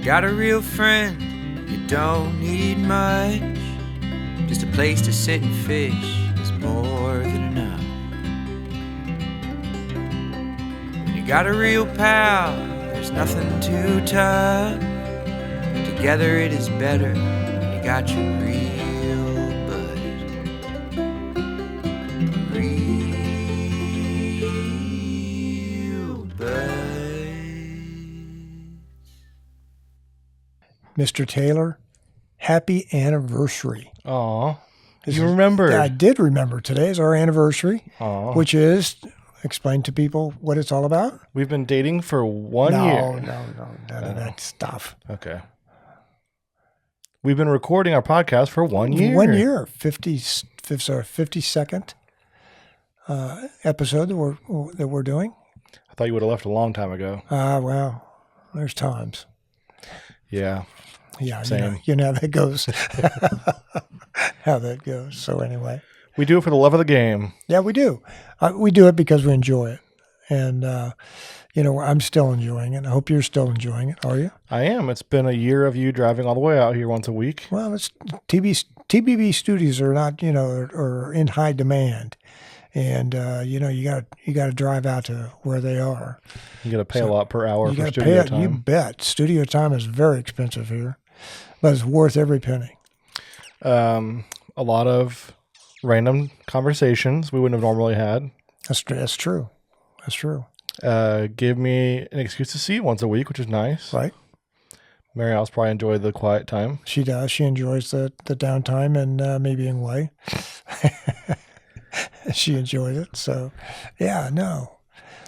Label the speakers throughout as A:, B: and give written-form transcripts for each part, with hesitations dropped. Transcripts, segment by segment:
A: got a real friend, you don't need much. Just a place to sit and fish is more than enough. When you got a real pal, there's nothing too tough. Together it is better when you got your real bud. Real bud.
B: Mr. Taylor, happy anniversary.
C: Aw. You remember?
B: I did remember. Today is our anniversary,
C: Aw.
B: which is, explain to people what it's all about.
C: We've been dating for 1 year.
B: None of that stuff.
C: Okay. We've been recording our podcast for 1 year.
B: 1 year, 52nd episode that we're doing.
C: I thought you would have left a long time ago.
B: Well, there's times.
C: Yeah.
B: Yeah,
C: Same.
B: You know how that goes. How that goes. So anyway.
C: We do it for the love of the game.
B: Yeah, we do. We do it because we enjoy it. And, I'm still enjoying it. I hope you're still enjoying it. Are you?
C: I am. It's been a year of you driving all the way out here once a week.
B: Well, it's TBB studios are not, are in high demand. And, you got to drive out to where they are.
C: You got to pay a lot per hour
B: You
C: for
B: got to
C: studio
B: pay it.
C: time.
B: You bet. Studio time is very expensive here, but it's worth every penny.
C: A lot of random conversations we wouldn't have normally had.
B: That's true. That's true.
C: Give me an excuse to see you once a week, which is nice.
B: Right.
C: Mary Alice probably enjoyed the quiet time.
B: She does. She enjoys the downtime and me being away. She enjoyed it. So, yeah, no.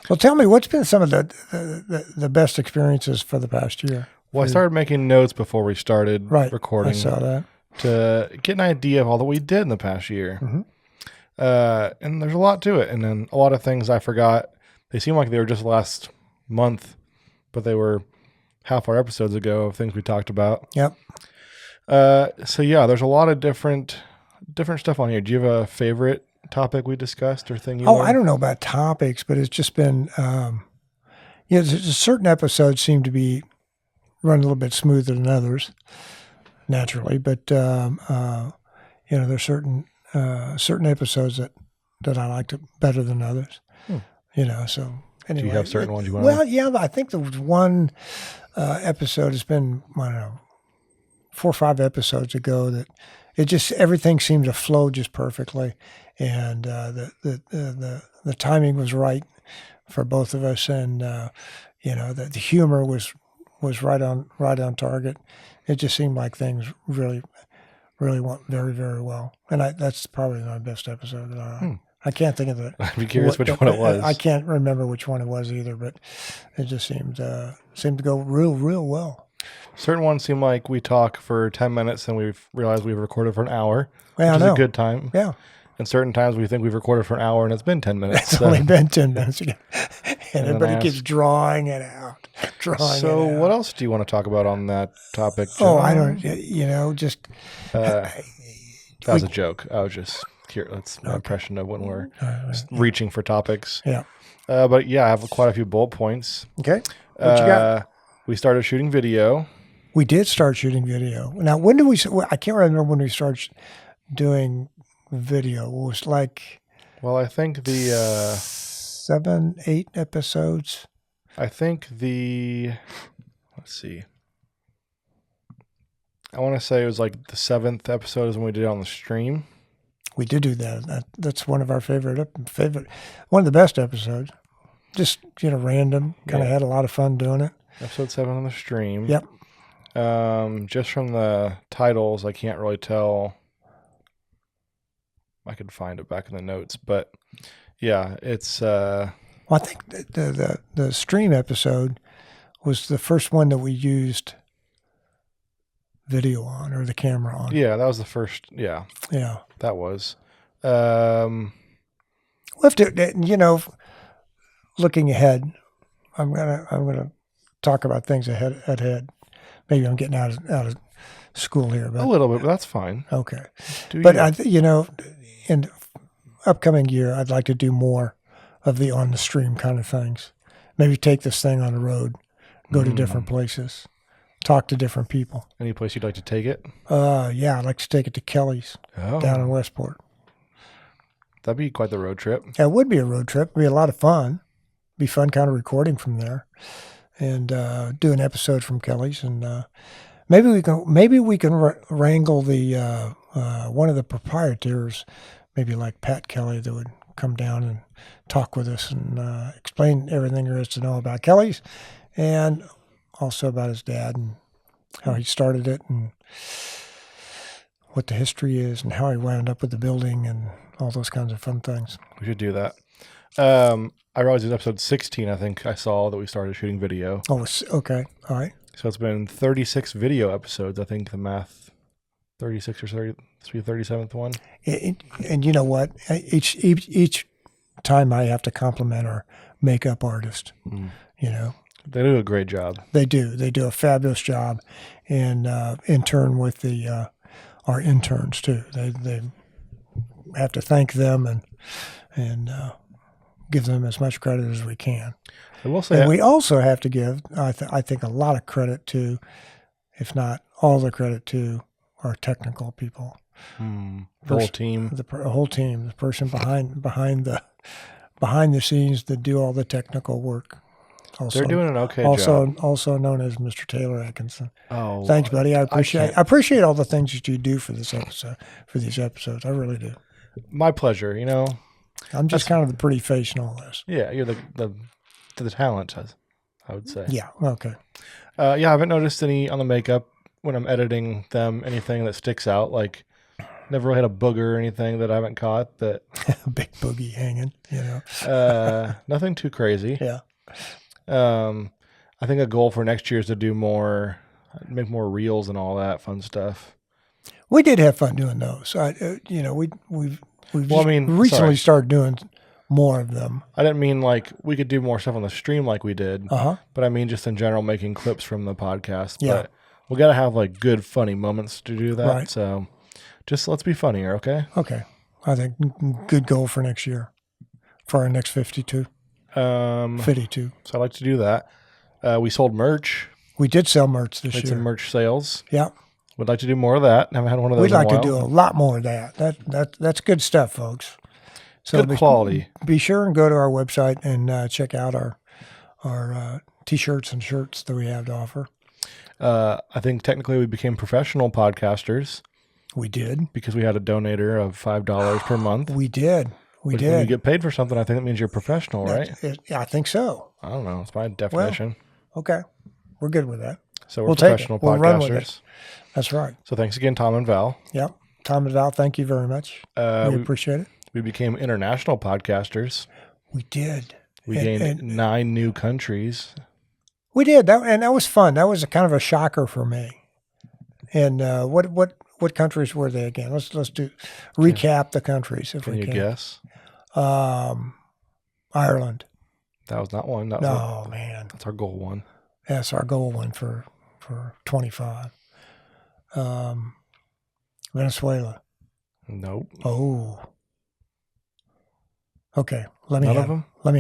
B: Well, tell me, what's been some of the best experiences for the past year?
C: Well, I started making notes before we started recording.
B: I saw that.
C: To get an idea of all that we did in the past year.
B: Mm-hmm.
C: And there's a lot to it. And then a lot of things I forgot. They seem like they were just last month, but they were half our episodes ago of things we talked about.
B: Yep.
C: So yeah, there's a lot of different stuff on here. Do you have a favorite topic we discussed or thing you learned?
B: I don't know about topics, but it's just been, certain episodes seem to be run a little bit smoother than others, naturally. But, there's certain episodes that I liked better than others, so anyway.
C: Do you have certain ones you want
B: Well, yeah, I think there was one episode, it's been, 4 or 5 episodes ago that it just, everything seemed to flow just perfectly. And the timing was right for both of us. And, the humor was right on target. It just seemed like things really went very, very well. And that's probably my best episode that I can't think of it.
C: I'd be curious which one it was.
B: I can't remember which one it was either, but it just seemed to go real well.
C: Certain ones seem like we talk for 10 minutes and we've realized we've recorded for an hour,
B: Yeah,
C: which is a good time.
B: Yeah.
C: And certain times we think we've recorded for an hour and it's been 10 minutes.
B: It's only been 10 minutes ago. And everybody keeps drawing it out.
C: So what else do you want to talk about on that topic, John?
B: Oh, I don't, just...
C: that was a joke. I was just curious. That's my impression of when we're reaching for topics.
B: Yeah.
C: But yeah, I have quite a few bullet points.
B: Okay. What you got?
C: We started shooting video.
B: We did start shooting video. Now, when did we... I can't remember when we started doing video. It was like...
C: Well, I think the...
B: 7, 8 episodes.
C: I think the... Let's see. I want to say it was like the 7th episode is when we did it on the stream.
B: We did do that. That's one of our favorite, one of the best episodes. Just, random. Kind of had a lot of fun doing it.
C: Episode 7 on the stream.
B: Yep.
C: Just from the titles, I can't really tell. I could find it back in the notes, but yeah, it's.
B: Well, I think the stream episode was the first one that we used video on, or the camera on.
C: Yeah, that was the first. Yeah.
B: Yeah.
C: That was.
B: We'll have to, looking ahead, I'm gonna talk about things ahead. Maybe I'm getting out of school here, but
C: a little bit, but that's fine.
B: Okay. But in upcoming year, I'd like to do more of the on the stream kind of things. Maybe take this thing on the road, go to different places, talk to different people.
C: Any place you'd like to take it?
B: Yeah, I'd like to take it to Kelly's down in Westport.
C: That'd be quite the road trip.
B: Yeah, it would be a road trip. It'd be a lot of fun. Be fun kind of recording from there and do an episode from Kelly's. And maybe we can wrangle the one of the proprietors, maybe like Pat Kelly, that would come down and talk with us and explain everything there is to know about Kelly's and also about his dad and how he started it and what the history is and how he wound up with the building and all those kinds of fun things.
C: We should do that. I realized it's episode 16, I think I saw that we started shooting video.
B: Oh, okay. All right.
C: So it's been 36 video episodes. I think the math, 36 or 30, this will be the 37th one.
B: And you know what? Each time I have to compliment our makeup artist, you know.
C: They do a great job.
B: They do. They do a fabulous job. And in turn with our interns too. They have to thank them and give them as much credit as we can.
C: I will say,
B: and we also have to give, I think, a lot of credit to, if not all the credit to, our technical people.
C: The whole team.
B: The whole team. The person behind the scenes that do all the technical work. Also,
C: they're doing an okay job.
B: Also known as Mr. Taylor Atkinson.
C: Oh,
B: thanks, buddy. I appreciate all the things that you do for this episode, for these episodes. I really do.
C: My pleasure. You know,
B: I'm just kind of the pretty face in all this.
C: Yeah, you're the talent, I would say.
B: Yeah. Okay.
C: Yeah, I haven't noticed any on the makeup when I'm editing them. Anything that sticks out, like never really had a booger or anything that I haven't caught. That
B: big boogie hanging. You know.
C: Nothing too crazy.
B: Yeah.
C: I think a goal for next year is to do make more reels and all that fun stuff.
B: We did have fun doing those. We've recently started doing more of them.
C: I didn't mean like we could do more stuff on the stream like we did, but I mean just in general making clips from the podcast.
B: Yeah.
C: But we got to have like good, funny moments to do that.
B: Right.
C: So just let's be funnier, okay?
B: Okay. I think good goal for next year, for our next 52. 52.
C: So I like to do that. We sold merch.
B: We did sell merch this year.
C: Some merch sales.
B: Yeah.
C: Would like to do more of that. Haven't had one of those.
B: We'd like to do a lot more of that. That's good stuff, folks. So
C: good quality.
B: Be sure and go to our website and check out our T-shirts and shirts that we have to offer.
C: I think technically we became professional podcasters.
B: We did.
C: Because we had a donator of $5 per month.
B: We did.
C: When you get paid for something, I think that means you're professional, right?
B: I think so.
C: I don't know. It's my definition.
B: Well, okay. We're good with that.
C: So we're professional podcasters.
B: Run with it. That's right.
C: So thanks again, Tom and Val.
B: Yep. Tom and Val, thank you very much. We appreciate it.
C: We became international podcasters.
B: We did.
C: We gained 9 new countries.
B: We did. That was fun. That was a kind of a shocker for me. And what countries were they again? Let's recap the countries if we can.
C: Can you guess?
B: Ireland.
C: That was not one.
B: Man.
C: That's our goal one.
B: That's our goal one for 25. Venezuela.
C: Nope.
B: Oh. Okay. Let me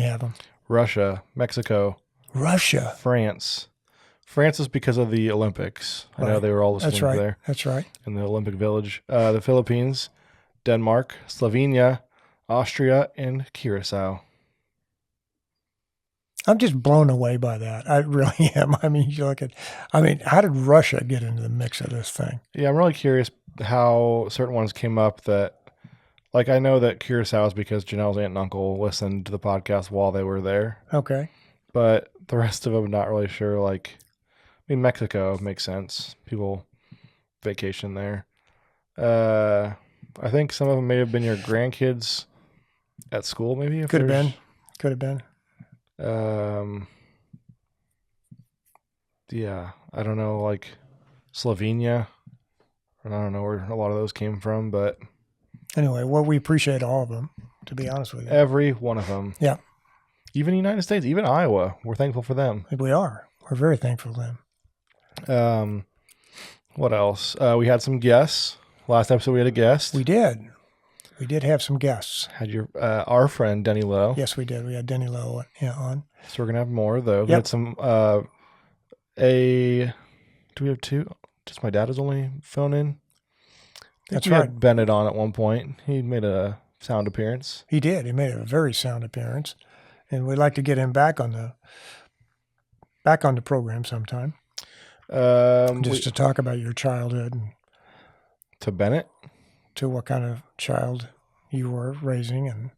B: have them.
C: Russia, Mexico.
B: Russia.
C: France. France is because of the Olympics. I know they were all listening there.
B: That's right.
C: In the Olympic Village. The Philippines, Denmark, Slovenia, Austria, and Curacao.
B: I'm just blown away by that. I really am. I mean, how did Russia get into the mix of this thing?
C: Yeah, I'm really curious how certain ones came up that, like, I know that Curacao is because Janelle's aunt and uncle listened to the podcast while they were there.
B: Okay.
C: But the rest of them, I'm not really sure. Like, I mean, Mexico makes sense. People vacation there. I think some of them may have been your grandkids at school, maybe.
B: Could have been.
C: Yeah, I don't know, like Slovenia. I don't know where a lot of those came from, but
B: anyway, we appreciate all of them, to be honest with you.
C: Every one of them.
B: Yeah.
C: Even the United States, even Iowa, we're thankful for them.
B: We are. We're very thankful for
C: them. What else? We had some guests. Last episode we had a guest.
B: We did. We did have some guests.
C: Had our friend Denny Lowe.
B: Yes, we did. We had Denny Lowe on.
C: So we're gonna have more though. We had some a Do we have two? Just my dad is only phone in. I think
B: That's
C: we had
B: right.
C: Bennett on at one point. He made a sound appearance.
B: He did. He made a very sound appearance, and we'd like to get him back on the program sometime, just to talk about your childhood and
C: To Bennett?
B: to what kind of child you were raising and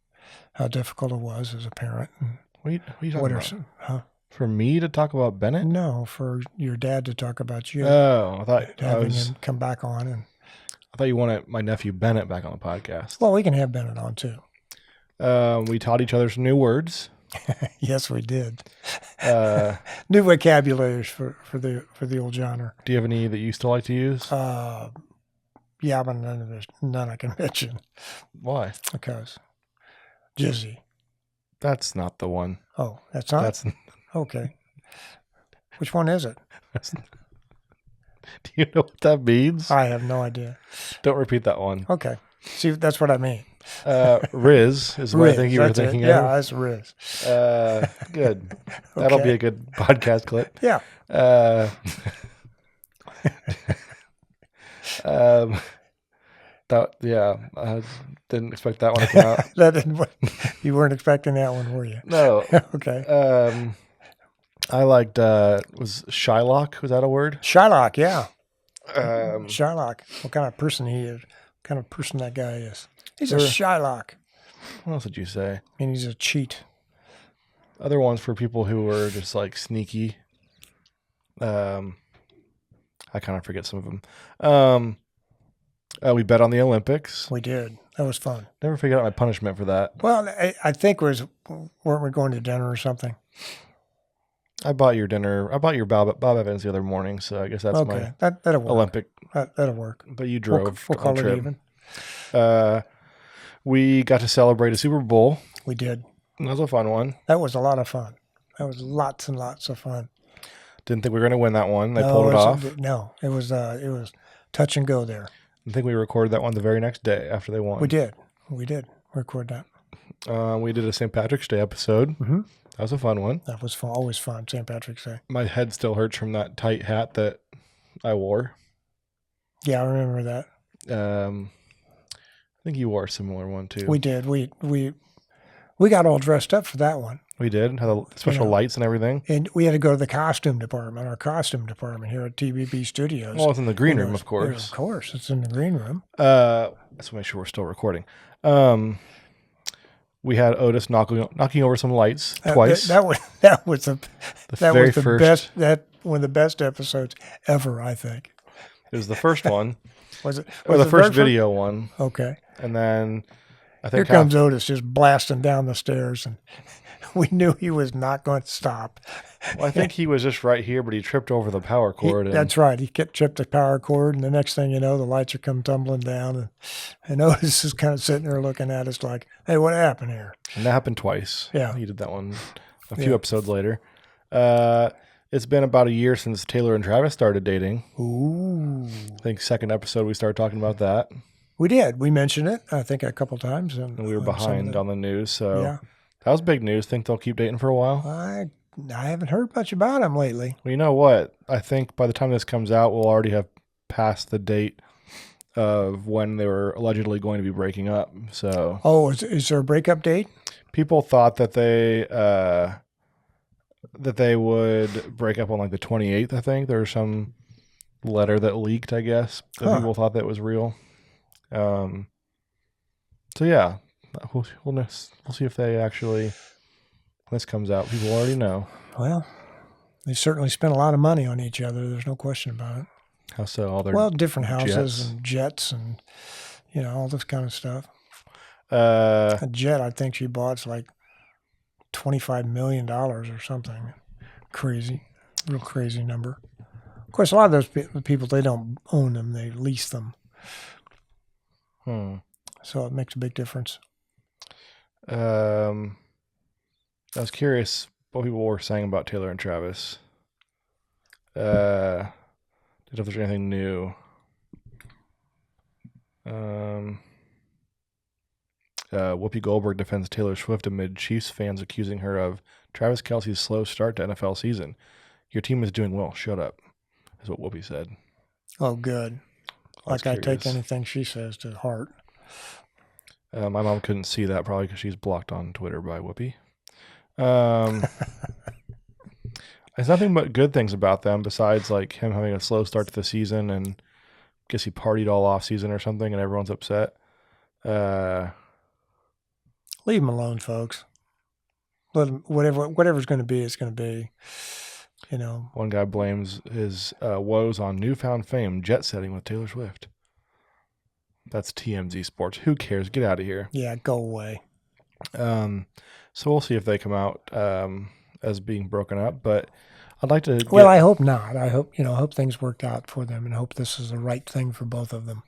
B: how difficult it was as a parent. And
C: What are you talking
B: what are
C: about?
B: some, huh?
C: For me to talk about Bennett?
B: No, for your dad to talk about you,
C: Oh, I thought
B: having him come back on. And
C: I thought you wanted my nephew Bennett back on the podcast.
B: well, we can have Bennett on too.
C: We taught each other some new words.
B: Yes, we did.
C: Uh,
B: New vocabularies for the old Johnner.
C: do you have any that you still like to use?
B: Yeah, but none I can mention
C: Why?
B: because Jizzy.
C: That's not the one.
B: Oh, that's not.
C: That's.
B: Okay. Which one is it?
C: Do you know what that means?
B: I have no idea.
C: Don't repeat that one.
B: Okay. See, that's what I mean.
C: Riz is what I think you were
B: that's it.
C: thinking
B: Yeah,
C: of.
B: that's Riz.
C: Good. That'll be
B: Okay.
C: a good podcast clip.
B: Yeah.
C: I didn't expect that one to come out.
B: That didn't, you weren't expecting that one, were you?
C: No.
B: Okay.
C: I liked, was Shylock, was that a word?
B: Shylock, yeah.
C: Um,
B: Shylock. What kind of person he is? What kind of person that guy is? He's a
C: Sure.
B: Shylock.
C: what else did you say?
B: I mean, he's a cheat.
C: Other ones for people who were just like sneaky. I kind of forget some of them. We bet on the Olympics.
B: We did. That was fun.
C: Never figured out my punishment for that.
B: Well, I think weren't we going to dinner or something?
C: I bought your dinner. I bought your Bob Evans the other morning, so I guess that's
B: Okay.
C: my
B: That'll work.
C: Olympic.
B: That'll work.
C: But you
B: We'll,
C: drove.
B: we'll
C: on
B: call
C: the
B: it
C: trip.
B: even.
C: We got to celebrate a Super Bowl.
B: We did.
C: That was a fun one.
B: That was a lot of fun. That was lots and lots of fun.
C: Didn't think we were going to win that one. They
B: No,
C: pulled it off.
B: No, it was touch and go there.
C: I think we recorded that one the very next day after they won.
B: We did record that.
C: We did a St. Patrick's Day episode.
B: Mhm.
C: That was a fun one.
B: That was fun. Always fun. St. Patrick's Day.
C: My head still hurts from that tight hat that I wore.
B: Yeah, I remember that.
C: I think you wore a similar one too.
B: We did. We got all dressed up for that one,
C: We did. Had the special
B: Yeah.
C: lights and everything.
B: and we had to go to the costume department. Our costume department here at TBB Studios.
C: Well, it's in the green room,
B: It was-
C: of course.
B: Of course, it's in the green room.
C: Let's make sure we're still recording. We had Otis knocking over some lights twice.
B: That was the
C: very
B: was the
C: first-
B: best. One of the best episodes ever. I think.
C: It was the first one,
B: Was it?
C: or
B: was
C: the
B: it
C: first
B: one?
C: video one,
B: Okay.
C: and then I
B: Here
C: think
B: comes Otis just blasting down the stairs, and we knew he was not going to stop.
C: Well, I think he was just right here, but he tripped over the power cord.
B: That's right. He tripped the power cord, and the next thing you know, the lights are come tumbling down, and Otis is kind of sitting there looking at us like, "Hey, what happened here?"
C: and that happened twice.
B: Yeah.
C: He did that one a few
B: Yeah.
C: episodes later. It's been about a year since Taylor and Travis started dating.
B: Ooh,
C: I think second episode we started talking about that,
B: we did. We mentioned it, I think, a couple times, and
C: and we were
B: on some of
C: behind
B: the-
C: on the news. So
B: Yeah,
C: that was big news. Think they'll keep dating for a while?
B: I haven't heard much about him lately.
C: Well, you know what? I think by the time this comes out, we'll already have passed the date of when they were allegedly going to be breaking up. So
B: Oh, is there a breakup date?
C: people thought that they would break up on like the 28th. I think there was some letter that leaked, I guess, that
B: Huh.
C: people thought that was real. So yeah, we'll see if they actually, when this comes out, people already know.
B: Well, they certainly spent a lot of money on each other. There's no question about it.
C: How so? All their
B: Well, different houses
C: jets.
B: and jets and, all this kind of stuff.
C: uh,
B: A jet, I think she bought's like $25 million or something. Crazy, real crazy number. Of course, a lot of those people, they don't own them; they lease them. So it makes a big difference.
C: I was curious what people were saying about Taylor and Travis. Did if there's anything new. Whoopi Goldberg defends Taylor Swift amid Chiefs fans accusing her of Travis Kelce's slow start to NFL season. Your team is doing well. Shut up. is what Whoopi said.
B: Oh, good.
C: was
B: Like I take
C: curious.
B: anything she says to heart.
C: My mom couldn't see that probably because she's blocked on Twitter by Whoopi. There's nothing but good things about them besides like him having a slow start to the season and guess he partied all off season or something and everyone's upset.
B: Leave them alone, folks. Let 'em- whatever's going to be, it's going to be. You know.
C: One guy blames his woes on newfound fame, jet setting with Taylor Swift. That's TMZ Sports. Who cares? Get out of here.
B: Yeah, go away.
C: So we'll see if they come out as being broken up. But I'd like to.
B: Well, I hope not. I hope I hope things worked out for them, and hope this is the right thing for both of them.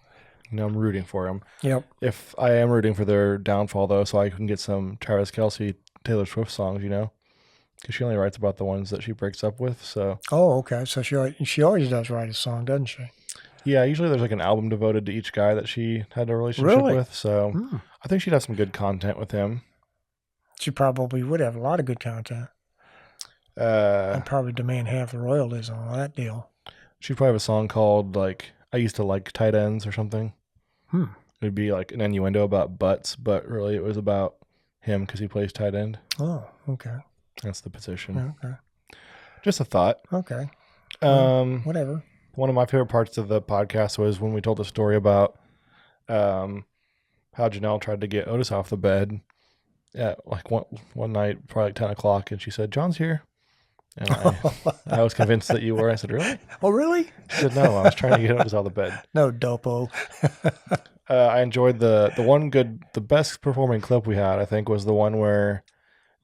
C: I'm rooting for them.
B: Yep.
C: If I am rooting for their downfall, though, so I can get some Travis Kelce, Taylor Swift songs, because she only writes about the ones that she breaks up with. So
B: Oh, okay. So she always does write a song, doesn't she?
C: yeah, usually there's like an album devoted to each guy that she had a relationship
B: Really?
C: with. So
B: Hmm.
C: I think she'd have some good content with him.
B: She probably would have a lot of good content. I'd probably demand half the royalties on all that deal.
C: She'd probably have a song called like "I Used to Like Tight Ends" or something. It'd be like an innuendo about butts, but really it was about him because he plays tight end.
B: Oh, okay.
C: That's the position.
B: Okay.
C: Just a thought.
B: Okay.
C: One
B: Whatever.
C: of my favorite parts of the podcast was when we told the story about how Janelle tried to get Otis off the bed at like one night, probably like 10 o'clock, and she said, "John's here." And I was convinced that you were. I said, "Really?"
B: Oh, really?
C: She said, "No, I was trying to get Otis off the bed."
B: No, dopo.
C: I enjoyed the best performing clip we had, I think, was the one where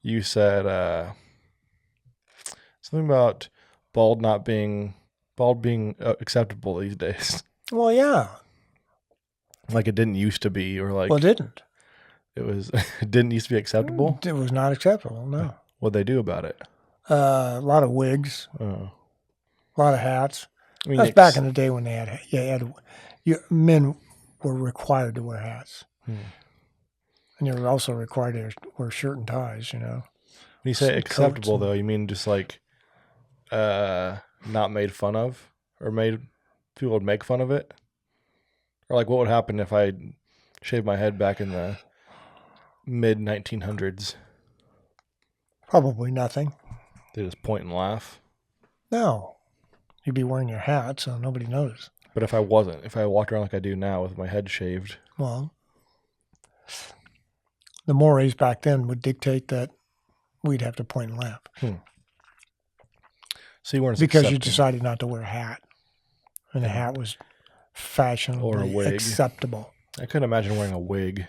C: you said something about bald being acceptable these days.
B: Well, yeah.
C: Like it didn't used to be, or like
B: Well, it didn't.
C: it was it didn't used to be acceptable.
B: It was not acceptable, no.
C: What'd they do about it?
B: A lot of wigs,
C: Oh.
B: a lot of hats.
C: I mean,
B: That's back in the day when they had men were required to wear hats. And they were also required to wear shirt and ties,
C: When you say
B: Some
C: acceptable,
B: coats
C: though, you mean just like not made fun of, or people would make fun of it, or like what would happen if I shaved my head back in the mid 1900s?
B: Probably nothing.
C: They just point and laugh.
B: No. You'd be wearing your hat, so nobody noticed.
C: But if I walked around like I do now with my head shaved,
B: Well, the mores back then would dictate that we'd have to point and laugh.
C: so you weren't
B: Because you
C: accepting.
B: decided not to wear a hat. And the hat was fashionably
C: Or a wig.
B: acceptable.
C: I couldn't imagine wearing a wig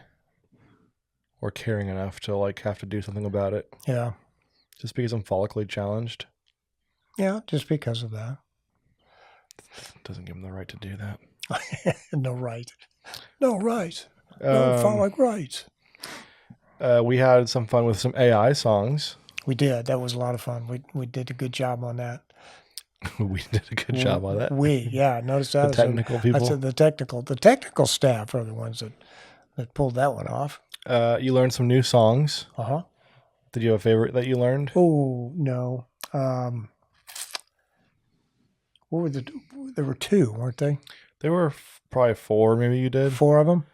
C: or caring enough to like have to do something about it
B: Yeah.
C: just because I'm follically challenged.
B: Yeah, just because of that.
C: Doesn't give them the right to do that.
B: No right. No right. No phallic rights.
C: We had some fun with some AI songs.
B: We did. That was a lot of fun. We did a good job on that.
C: We did a good job on that.
B: Notice that.
C: The technical people.
B: The technical staff are the ones that pulled that one off.
C: You learned some new songs.
B: Uh-huh.
C: Did you have a favorite that you learned?
B: Oh, no. What were there were two, weren't they?
C: There were probably four, maybe you did.
B: Four of them?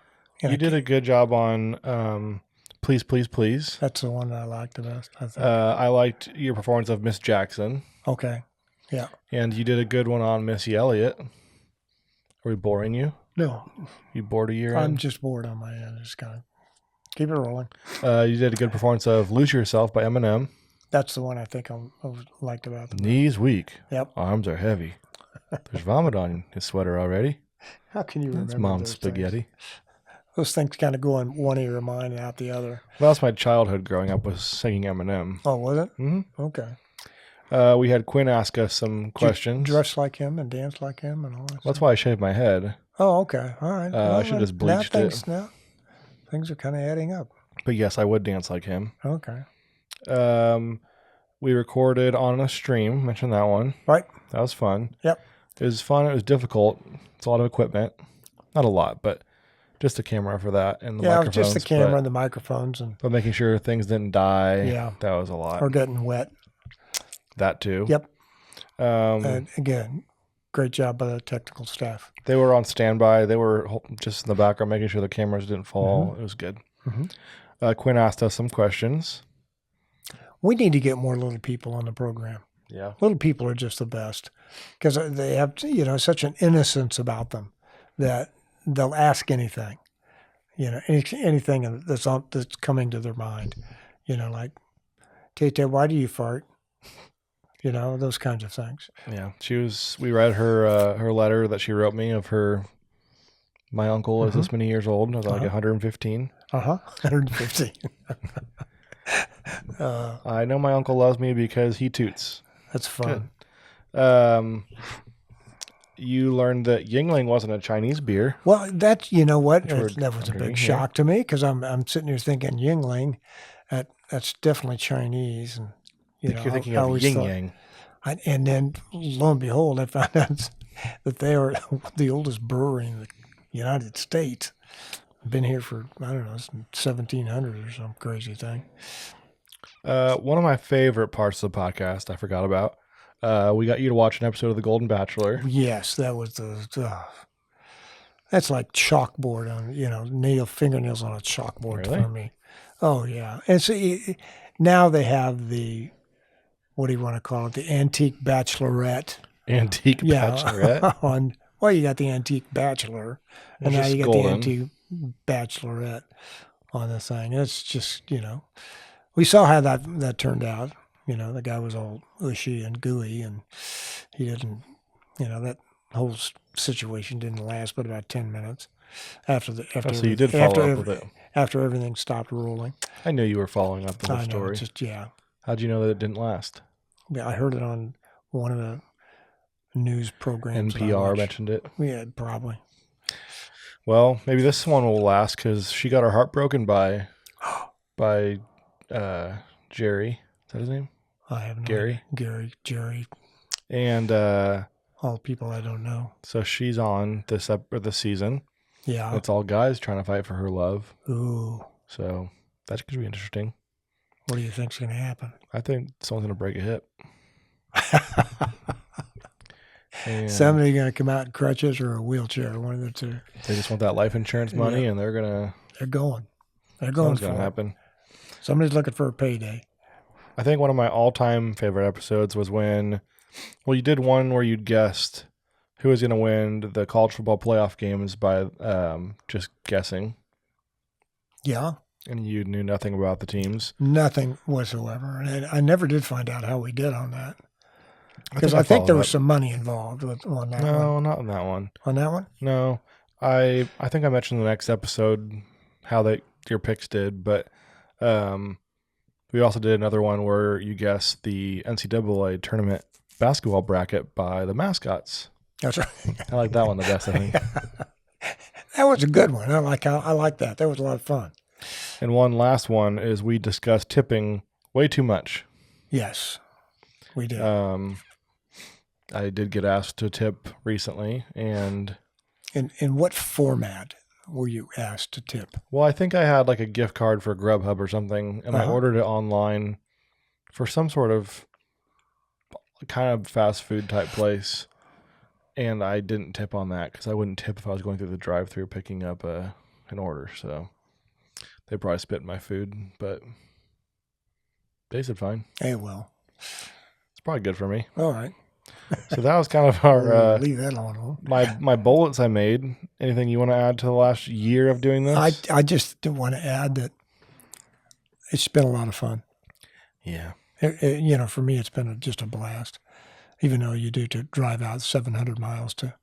C: You did a good job on Please, Please, Please.
B: That's the one that I liked the best, I think.
C: I liked your performance of Miss Jackson.
B: Okay. Yeah.
C: And you did a good one on Missy Elliott. Are we boring you?
B: No,
C: You bored a year
B: I'm
C: in?
B: just bored on my end. Just kind of keep it rolling.
C: You did a good performance of Lose Yourself by Eminem.
B: That's the one I think I liked about them.
C: Knees weak.
B: Yep.
C: Arms are heavy. There's vomit on his sweater already.
B: How can you remember
C: That's mom's
B: those
C: spaghetti.
B: Things? Those things kind of go in one ear of mine and out the other.
C: Well, that's my childhood growing up was singing Eminem.
B: Oh, was it?
C: hmm
B: Okay.
C: We had Quinn ask us some questions.
B: Dress like him and dance like him and all that.
C: That's
B: stuff.
C: why I shaved my head.
B: Oh, okay. All right.
C: I should have just bleached it.
B: Now things are kind of adding up.
C: But yes, I would dance like him.
B: Okay.
C: We recorded on a stream. Mentioned that one.
B: Right.
C: That was fun.
B: Yep.
C: It was fun. It was difficult. It's a lot of equipment. Not a lot, but just a camera for that and the
B: Yeah, it was
C: microphones.
B: just the camera and the microphones
C: But making sure things didn't die.
B: Yeah.
C: That was a lot.
B: or getting wet.
C: That too.
B: Yep.
C: Um,
B: And again, great job by the technical staff.
C: They were on standby. They were just in the background making sure the cameras didn't fall.
B: Mm-hmm.
C: It was good.
B: Mm-hmm.
C: Quinn asked us some questions.
B: We need to get more little people on the program.
C: Yeah.
B: Little people are just the best because they have, such an innocence about them that they'll ask anything, anything that's coming to their mind, like, Tate, why do you fart? Those kinds of things.
C: Yeah. We read her letter that she wrote me of my uncle is this many years old. I was like 115.
B: 115.
C: I know my uncle loves me because he toots.
B: That's fun.
C: You learned that Yingling wasn't a Chinese beer.
B: Well, that was a big shock to me because I'm sitting here thinking Yingling, that's definitely Chinese, and
C: you're thinking of Yin Yang.
B: And then lo and behold, I found out that they are the oldest brewery in the United States. Been here for 1700 or some crazy thing.
C: One of my favorite parts of the podcast I forgot about. We got you to watch an episode of The Golden Bachelor.
B: Yes, that was that's like chalkboard on, nail fingernails on a chalkboard for me. Oh yeah. And so now they have what do you want to call it? The Antique Bachelorette.
C: Bachelorette?
B: You got the Antique Bachelor, and now you got the Antique Bachelorette on the thing. It's just, we saw how that turned out. The guy was all ushy and gooey, and he didn't, that whole situation didn't last but about 10 minutes after
C: so you did follow up with it.
B: After everything stopped rolling.
C: I knew you were following up the whole story. How'd you know that it didn't last?
B: Yeah, I heard it on one of the news programs.
C: NPR mentioned it?
B: Yeah, probably.
C: Well, maybe this one will last because she got her heart broken by Jerry. Is that his name?
B: I have no
C: Gary.
B: Gary, Jerry.
C: And
B: all people I don't know.
C: So she's on this season.
B: Yeah.
C: It's all guys trying to fight for her love.
B: Ooh.
C: So that's going to be interesting.
B: What do you think's going to happen?
C: I think someone's going to break a hip.
B: Somebody's going to come out in crutches or a wheelchair, one of the two.
C: They just want that life insurance money, and they're going.
B: They're going for
C: it. Going to happen.
B: Somebody's looking for a payday.
C: I think one of my all-time favorite episodes was when, you did one where you'd guessed who was going to win the college football playoff games by just guessing.
B: Yeah.
C: And you knew nothing about the teams.
B: Nothing whatsoever. And I never did find out how we did on that. Because I think there was some money involved on that one.
C: No, not on that one.
B: On that one?
C: No. I think I mentioned in the next episode how your picks did, but we also did another one where you guessed the NCAA tournament basketball bracket by the mascots.
B: That's right.
C: I like that one the best, I think.
B: That was a good one. I like that. That was a lot of fun.
C: And one last one is we discussed tipping way too much.
B: Yes, we did.
C: I did get asked to tip recently, and
B: in what format were you asked to tip?
C: Well, I think I had like a gift card for Grubhub or something, and I ordered it online for some sort of kind of fast food type place, and I didn't tip on that because I wouldn't tip if I was going through the drive-thru picking up an order. So they probably spit in my food, but they said fine.
B: Hey, well,
C: it's probably good for me.
B: All right.
C: So that was kind of our
B: leave that alone.
C: My bullets I made. Anything you want to add to the last year of doing this?
B: I just want to add that it's been a lot of fun.
C: Yeah.
B: For me, it's been just a blast. Even though you do to drive out 700 miles to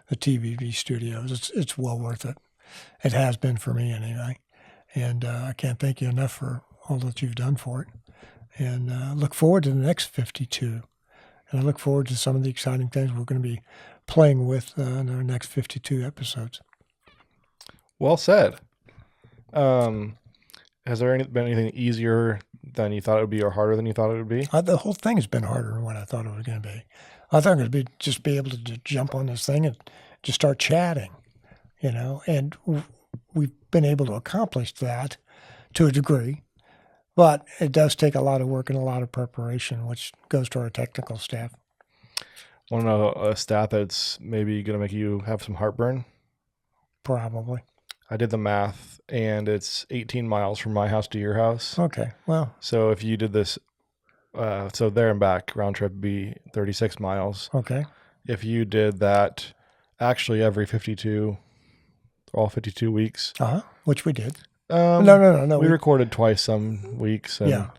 B: the TVB studios, it's well worth it. It has been for me anyway. And I can't thank you enough for all that you've done for it. And look forward to the next 52. And I look forward to some of the exciting things we're going to be playing with in our next 52 episodes.
C: Well said. Has there been anything easier than you thought it would be or harder than you thought it would be?
B: The whole thing has been harder than what I thought it was going to be. I thought it would just be able to jump on this thing and just start chatting, and we've been able to accomplish that to a degree. But it does take a lot of work and a lot of preparation, which goes to our technical staff.
C: Want to know a stat that's maybe going to make you have some heartburn?
B: Probably.
C: I did the math, and it's 18 miles from my house to your house.
B: Okay. Well,
C: So if you did this, so there and back, round trip would be 36 miles.
B: okay.
C: If you did that actually every 52, all 52 weeks.
B: Which we did.
C: No.
B: No.
C: We recorded twice some weeks. And,
B: Yeah.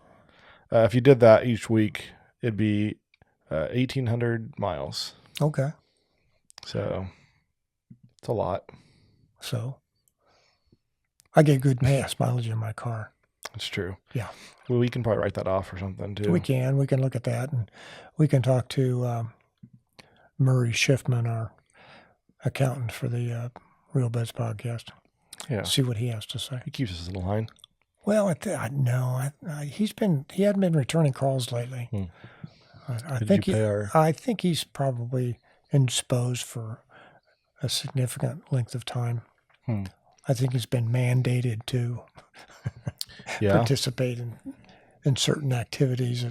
C: if you did that each week, it'd be 1,800 miles.
B: Okay.
C: So it's a lot.
B: So I get good mass mileage in my car.
C: It's true.
B: Yeah.
C: Well, we can probably write that off or something too.
B: We can look at that, and we can talk to Murray Schiffman, our accountant for the Real Beds podcast.
C: Yeah.
B: See what he has to say.
C: He keeps us in line.
B: Well, he hadn't been returning calls lately. I think he's probably indisposed for a significant length of time. I think he's been mandated to participate in certain activities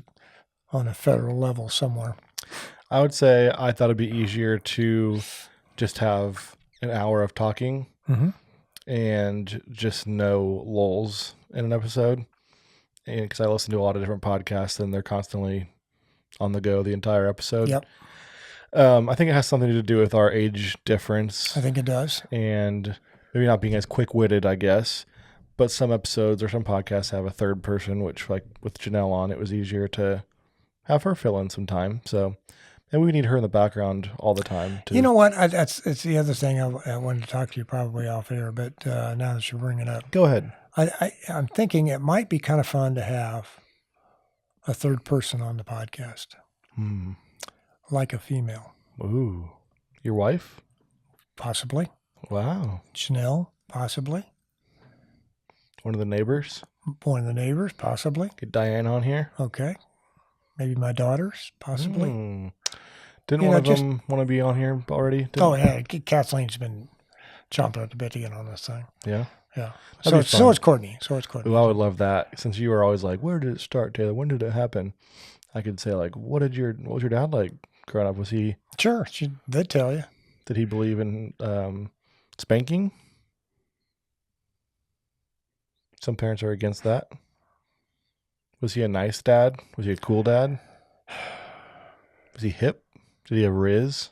B: on a federal level somewhere.
C: I would say I thought it'd be easier to just have an hour of talking and just no lulls in an episode. And because I listen to a lot of different podcasts and they're constantly on the go the entire episode.
B: Yep.
C: I think it has something to do with our age difference.
B: I think it does.
C: And maybe not being as quick-witted, I guess. But some episodes or some podcasts have a third person, which, like with Janelle on, it was easier to have her fill in some time. So, and we need her in the background all the time.
B: You know what? It's the other thing I wanted to talk to you probably off air, but now that you bring it up,
C: go ahead.
B: I'm thinking it might be kind of fun to have a third person on the podcast, like a female.
C: Ooh, your wife?
B: Possibly.
C: Wow.
B: Janelle, possibly.
C: One of the neighbors?
B: One of the neighbors, possibly.
C: Get Diane on here?
B: Okay. Maybe my daughters, possibly.
C: Didn't one of them want to be on here already?
B: Yeah. Kathleen's been chomping at the bit to get on this thing.
C: Yeah?
B: Yeah.
C: That'd
B: So it's Courtney.
C: Ooh, I would love that. Since you were always like, where did it start, Taylor? When did it happen? I could say, like, what was your dad like growing up? Was he...
B: Sure. They'd tell you.
C: Did he believe in spanking? Some parents are against that. Was he a nice dad? Was he a cool dad? Was he hip? Did he have Riz?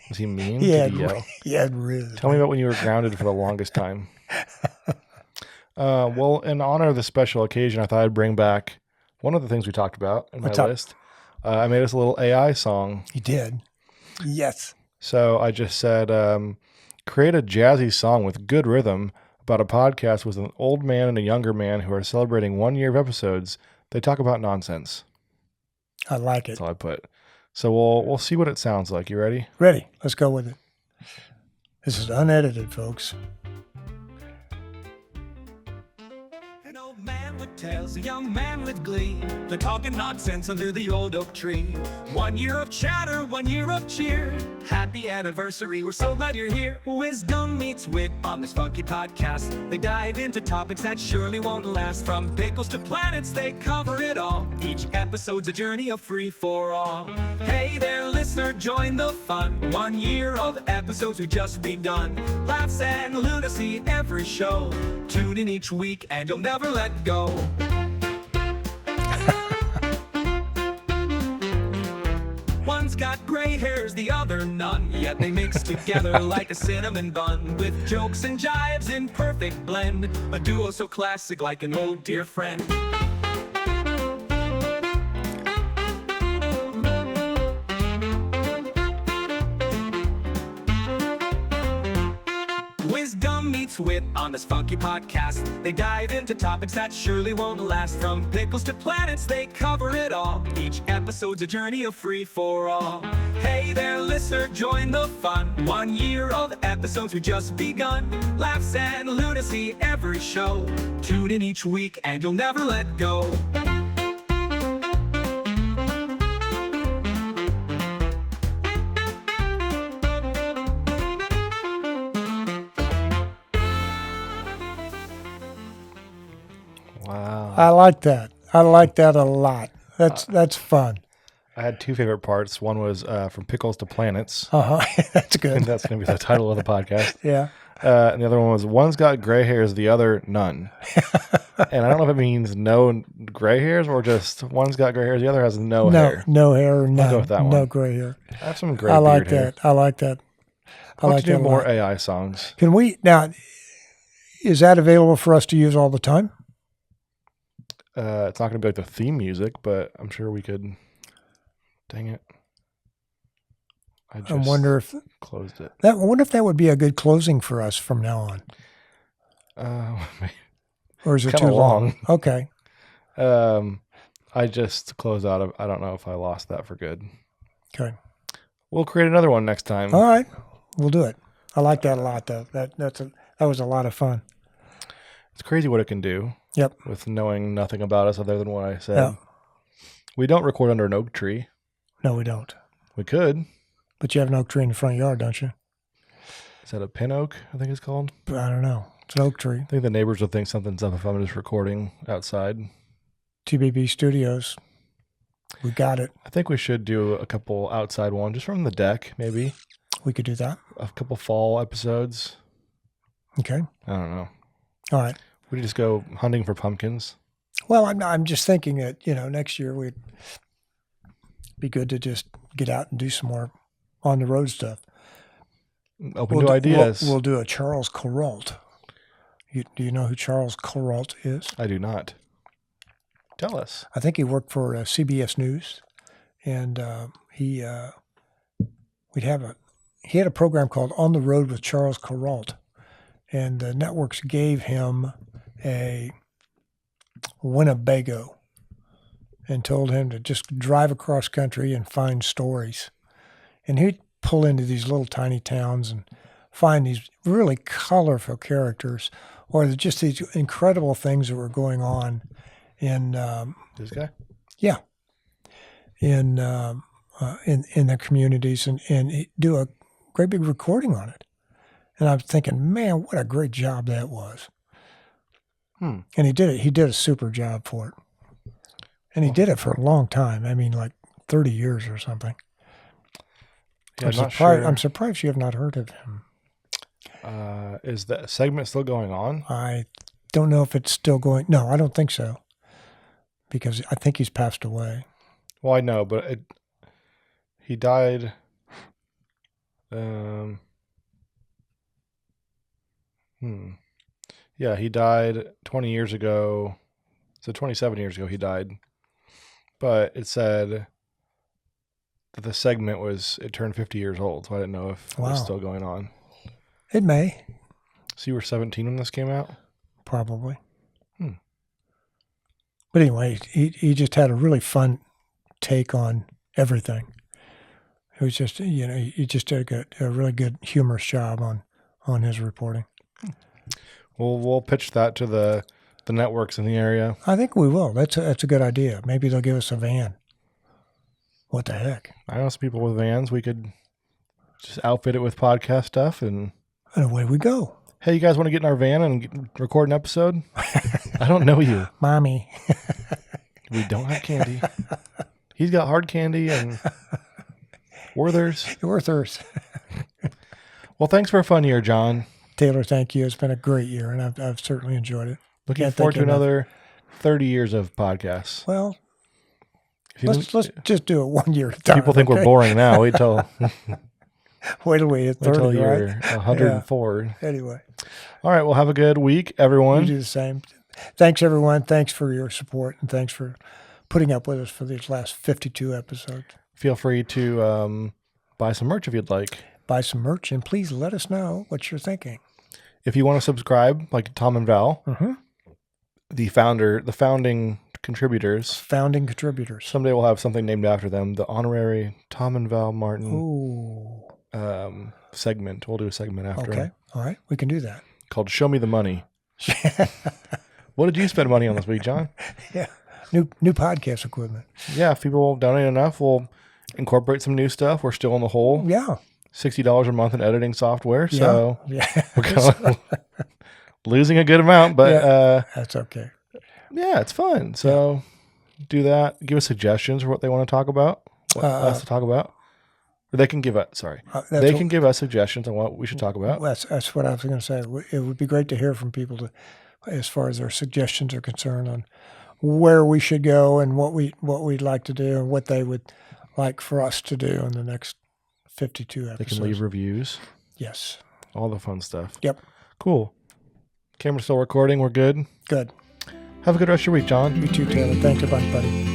C: Was he mean?
B: He
C: Did he yell?
B: had Riz.
C: Tell me about when you were grounded for the longest time. Well, in honor of the special occasion, I thought I'd bring back one of the things we talked about in my list. I made us a little AI song.
B: You did? Yes.
C: So I just said, create a jazzy song with good rhythm about a podcast with an old man and a younger man who are celebrating 1 year of episodes. They talk about nonsense.
B: I like it.
C: That's all I put. So we'll see what it sounds like. You ready?
B: Ready. Let's go with it. This is unedited, folks.
D: An old man with tales, a young man with glee. They're talking nonsense under the old oak tree. 1 year of chatter, 1 year of cheer. Happy anniversary, we're so glad you're here. Wisdom meets wit on this funky podcast. They dive into topics that surely won't last. From pickles to planets, they cover it all. Each episode's a journey of free for all. Hey there, listener, join the fun. 1 year of episodes we've just begun. Laughs and lunacy every show. Tune in each week and you'll never let go. One's got gray hairs, the other none. Yet they mix together like a cinnamon bun. With jokes and jives in perfect blend. A duo so classic like an old dear friend. Wisdom meets wit on this funky podcast. They dive into topics that surely won't last. From pickles to planets, they cover it all. Each episode's a journey of free for all. Hey there, listener, join the fun. 1 year of episodes we just begun. Laughs and lunacy every show. Tune in each week and you'll never let go.
C: Wow.
B: I like that. I like that a lot. That's fun.
C: I had two favorite parts. One was From Pickles to Planets.
B: That's
C: And
B: good.
C: that's going to be the title of the podcast.
B: Yeah.
C: And the other one was one's got gray hairs, the other none. And I don't know if it means no gray hairs or just one's got gray hairs, the other has no hair.
B: No hair, none.
C: go with that
B: no
C: one.
B: gray hair.
C: I have some gray
B: I like
C: beard hair.
B: that. I like that. I
C: I'd like
B: like
C: to do
B: that a
C: more
B: lot.
C: AI songs.
B: Can we now? Is that available for us to use all the time?
C: It's not going to be like the theme music, but I'm sure we could. Dang it! I just
B: I wonder if
C: closed it.
B: I wonder if that would be a good closing for us from now on, or is it
C: Kinda
B: too long?
C: long.
B: Okay.
C: I just closed out of. I don't know if I lost that for good.
B: Okay.
C: We'll create another one next time.
B: All right. We'll do it. I like that a lot, though. That was a lot of fun.
C: It's crazy what it can do.
B: Yep.
C: With knowing nothing about us other than what I said.
B: Yeah.
C: We don't record under an oak tree.
B: No, we don't.
C: We could.
B: But you have an oak tree in the front yard, don't you?
C: Is that a pin oak? I think it's called.
B: But I don't know. It's an oak tree.
C: I think the neighbors will think something's up if I'm just recording outside.
B: TBB Studios. We got it.
C: I think we should do a couple outside ones just from the deck, maybe.
B: We could do that.
C: A couple fall episodes.
B: Okay.
C: I don't know.
B: All right.
C: We just go hunting for pumpkins.
B: Well, I'm just thinking that, next year we'd be good to just get out and do some more on the road stuff.
C: Open to ideas.
B: We'll do a Charles Kuralt. Do you know who Charles Kuralt is?
C: I do not. Tell us.
B: I think he worked for CBS News, and he had a program called On the Road with Charles Kuralt, and the networks gave him a Winnebago and told him to just drive across country and find stories. And he'd pull into these little tiny towns and find these really colorful characters or just these incredible things that were going on in
C: This guy?
B: yeah in the communities and he'd do a great big recording on it. And I'm thinking, man, what a great job that was. And he did it. He did a super job for it. And he did it for a long time. I mean, like 30 years or something.
C: Yeah, I'm not sure.
B: I'm surprised you have not heard of him.
C: Is that segment still going on?
B: I don't know if it's still going. No, I don't think so. Because I think he's passed away.
C: Well, I know, but he died. Yeah, he died 20 years ago. So 27 years ago he died. But it said that the segment it turned 50 years old. So I didn't know if it was
B: Wow.
C: still going on.
B: It may,
C: So you were 17 when this came out?
B: probably. But anyway, he just had a really fun take on everything. It was just, he just did a really good humorous job on his reporting.
C: Well, we'll pitch that to the networks in the area.
B: I think we will. That's a good idea. Maybe they'll give us a van. What the heck?
C: I know some people with vans. We could just outfit it with podcast stuff and
B: And away we go.
C: hey, you guys want to get in our van and record an episode? I don't know you.
B: Mommy.
C: We don't have candy. He's got hard candy and Werther's.
B: Werther's.
C: Well, thanks for a fun year, John.
B: Taylor, thank you. It's been a great year, and I've certainly enjoyed it.
C: Looking
B: Can't
C: forward
B: think
C: to
B: enough.
C: another 30 years of podcasts.
B: Well,
C: If you
B: let's
C: didn't-
B: just do it 1 year at a time.
C: people think we're
B: okay?
C: boring now. Wait till
B: Wait till we hit 30,
C: you're
B: right?
C: 104.
B: Anyway,
C: All right. Well, have a good week,
B: you
C: everyone.
B: do the same. Thanks, everyone. Thanks for your support, and thanks for putting up with us for these last 52 episodes.
C: Feel free to buy some merch if you'd like.
B: Buy some merch, and please let us know what you're thinking.
C: If you want to subscribe, like Tom and Val, the founding contributors,
B: Founding contributors.
C: someday we'll have something named after them. The honorary Tom and Val Martin
B: Ooh.
C: segment. We'll do a segment after
B: Okay.
C: him
B: All right. We can do that.
C: called "Show Me the Money." What did you spend money on this week, John?
B: Yeah. New podcast equipment.
C: Yeah, if people donate enough, we'll incorporate some new stuff. We're still in the hole.
B: Yeah.
C: $60 a month in editing software, so
B: Yeah.
C: we're kind of losing a good amount, but
B: That's okay.
C: yeah, it's fun. So do that. Give us suggestions for what they want to talk about. what us to talk about? Or they can give us, they can give us suggestions on what we should talk about.
B: That's what I was going to say. It would be great to hear from people as far as their suggestions are concerned on where we should go and what we'd like to do and what they would like for us to do in the next 52 episodes.
C: They can leave reviews.
B: Yes.
C: All the fun stuff.
B: Yep.
C: Cool. Camera's still recording. We're good.
B: Good.
C: Have a good rest of your week, John.
B: You too, Taylor. Thanks a bunch, buddy.